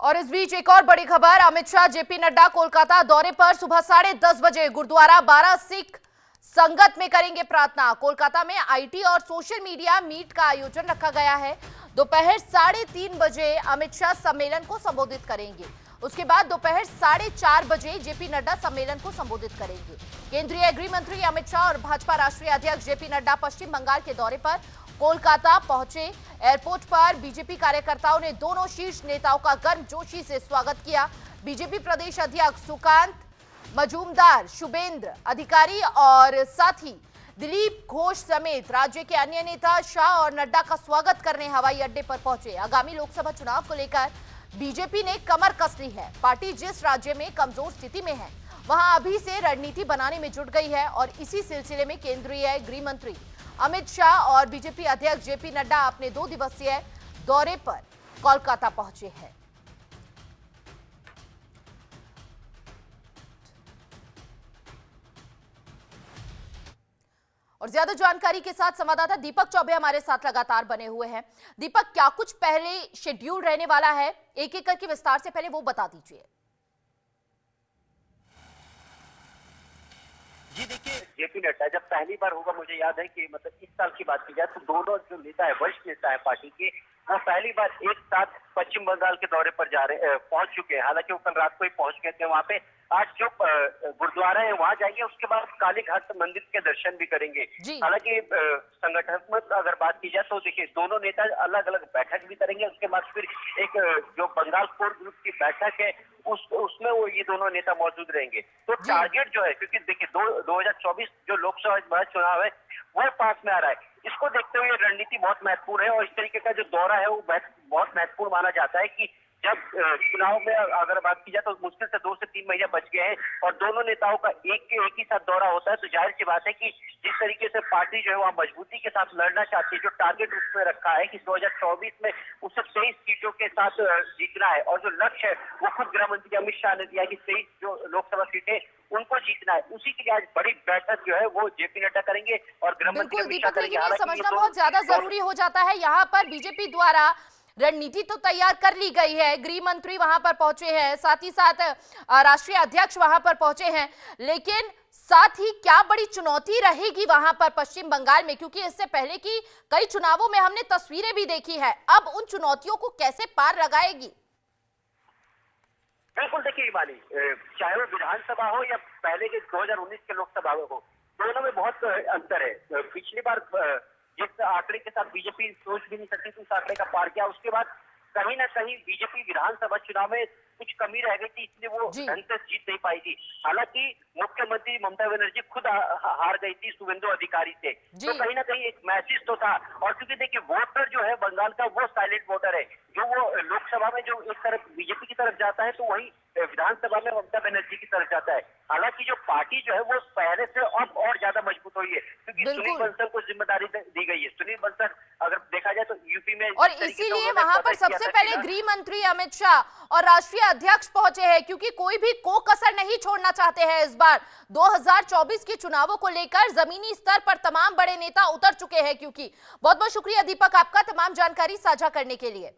और इस बीच एक और बड़ी खबर, अमित शाह जेपी नड्डा कोलकाता दौरे पर सुबह 10:30 बजे गुरुद्वारा बारा सिख संगत में करेंगे प्रार्थना। कोलकाता में आईटी और सोशल मीडिया मीट का आयोजन रखा गया है। दोपहर 3:30 बजे अमित शाह सम्मेलन को संबोधित करेंगे। उसके बाद दोपहर 4:30 बजे जेपी नड्डा सम्मेलन को संबोधित करेंगे। केंद्रीय गृह मंत्री अमित शाह और भाजपा राष्ट्रीय अध्यक्ष जेपी नड्डा पश्चिम बंगाल के दौरे पर कोलकाता पहुंचे। एयरपोर्ट पर बीजेपी कार्यकर्ताओं ने दोनों शीर्ष नेताओं का गर्मजोशी से स्वागत किया। बीजेपी प्रदेश अध्यक्ष सुकांत मजूमदार, शुभेंद्र अधिकारी और साथ ही दिलीप घोष समेत राज्य के अन्य नेता शाह और नड्डा का स्वागत करने हवाई अड्डे पर पहुंचे। आगामी लोकसभा चुनाव को लेकर बीजेपी ने कमर कस ली है। पार्टी जिस राज्य में कमजोर स्थिति में है वहां अभी से रणनीति बनाने में जुट गई है और इसी सिलसिले में केंद्रीय गृह मंत्री अमित शाह और बीजेपी अध्यक्ष जेपी नड्डा अपने 2 दिवसीय दौरे पर कोलकाता पहुंचे हैं। और ज्यादा जानकारी के साथ संवाददाता दीपक चौबे हमारे साथ लगातार बने हुए हैं। दीपक, क्या कुछ पहले शेड्यूल रहने वाला है? एक एक करके विस्तार से पहले वो बता दीजिए। जी देखिए, जेपी नड्डा जब पहली बार होगा, मुझे याद है कि मतलब इस साल की बात की जाए तो दोनों जो नेता है, वरिष्ठ नेता है पार्टी के, वो पहली बार एक साथ पश्चिम बंगाल के दौरे पर पहुंच चुके हैं। हालांकि वो कल रात को ही पहुंच गए थे वहां पे। आज जो गुरुद्वारा है वहां जाएंगे, उसके बाद काली घाट मंदिर के दर्शन भी करेंगे। हालांकि संगठनात्मक अगर बात की जाए तो देखिए दोनों नेता अलग अलग बैठक भी करेंगे। उसके बाद फिर एक जो बंगाल कोर ग्रुप की बैठक है उसमें वो ये दोनों नेता मौजूद रहेंगे। तो टारगेट जो है, क्योंकि देखिए 2024 जो लोकसभा चुनाव है वो पास में आ रहा है, इसको देखते हुए रणनीति बहुत महत्वपूर्ण है। और इस तरीके का जो दौरा है वो बहुत महत्वपूर्ण माना जाता है कि जब चुनाव में अगर बात की जाए तो मुश्किल से 2 से 3 महीने बच गए हैं और दोनों नेताओं का एक ही साथ दौरा होता है, तो जाहिर सी बात है कि जिस तरीके से पार्टी जो है वहाँ मजबूती के साथ लड़ना चाहती है, जो टारगेट उसमें रखा है कि 2024 में उसे 23 सीटों के साथ जीतना है और जो लक्ष्य है वो खुद गृह मंत्री अमित शाह ने दिया कि 23 जो लोकसभा सीटें उनको जीतना है, उसी के लिए आज बड़ी बैठक जो है वो जेपी नड्डा करेंगे और गृह मंत्री अमित शाह करेंगे। समझना बहुत ज्यादा जरूरी हो जाता है। यहाँ पर बीजेपी द्वारा रणनीति तो तैयार कर ली गई है, गृह मंत्री वहां पर पहुंचे हैं, साथ ही साथ राष्ट्रीय अध्यक्ष वहां पर पहुंचे हैं, लेकिन साथ ही क्या बड़ी चुनौती रहेगी वहां पर पश्चिम बंगाल में? क्योंकि इससे पहले की कई चुनावों में हमने तस्वीरें भी देखी है। अब उन चुनौतियों को कैसे पार लगाएगी? बिल्कुल, देखिए हिमानी, चाहे वो विधानसभा हो या पहले के 2019 के लोकसभा हो, दोनों में बहुत अंतर है। पिछली बार जिस आंकड़े के साथ बीजेपी सोच भी नहीं सकती थी उस आंकड़े का पार किया। उसके बाद कहीं ना कहीं बीजेपी विधानसभा चुनाव में कुछ कमी रह गई थी, इसलिए वो ढंग से जीत नहीं पाई थी। हालांकि मुख्यमंत्री ममता बनर्जी खुद हार गई थी शुभेंदु अधिकारी से, तो कहीं ना कहीं एक मैसेज तो था। और क्योंकि देखिए वोटर जो है बंगाल का वो साइलेंट वोटर है, जो वो लोकसभा में जो एक तरफ बीजेपी की तरफ जाता है तो वही विधानसभा में ममता बनर्जी की तरफ जाता है। हालांकि जो पार्टी जो है वो पहले से अब और ज्यादा मजबूत हुई है, क्योंकि सुनील बंसल को जिम्मेदारी दी गई है। सुनील बंसल अगर देखा जाए तो यूपी में, और इसीलिए वहां पर सबसे पहले गृह मंत्री अमित शाह और राष्ट्रीय अध्यक्ष पहुंचे हैं, क्योंकि कोई भी कसर नहीं छोड़ना चाहते हैं। इस बार 2024 के चुनावों को लेकर जमीनी स्तर पर तमाम बड़े नेता उतर चुके हैं। क्योंकि बहुत बहुत शुक्रिया दीपक आपका तमाम जानकारी साझा करने के लिए।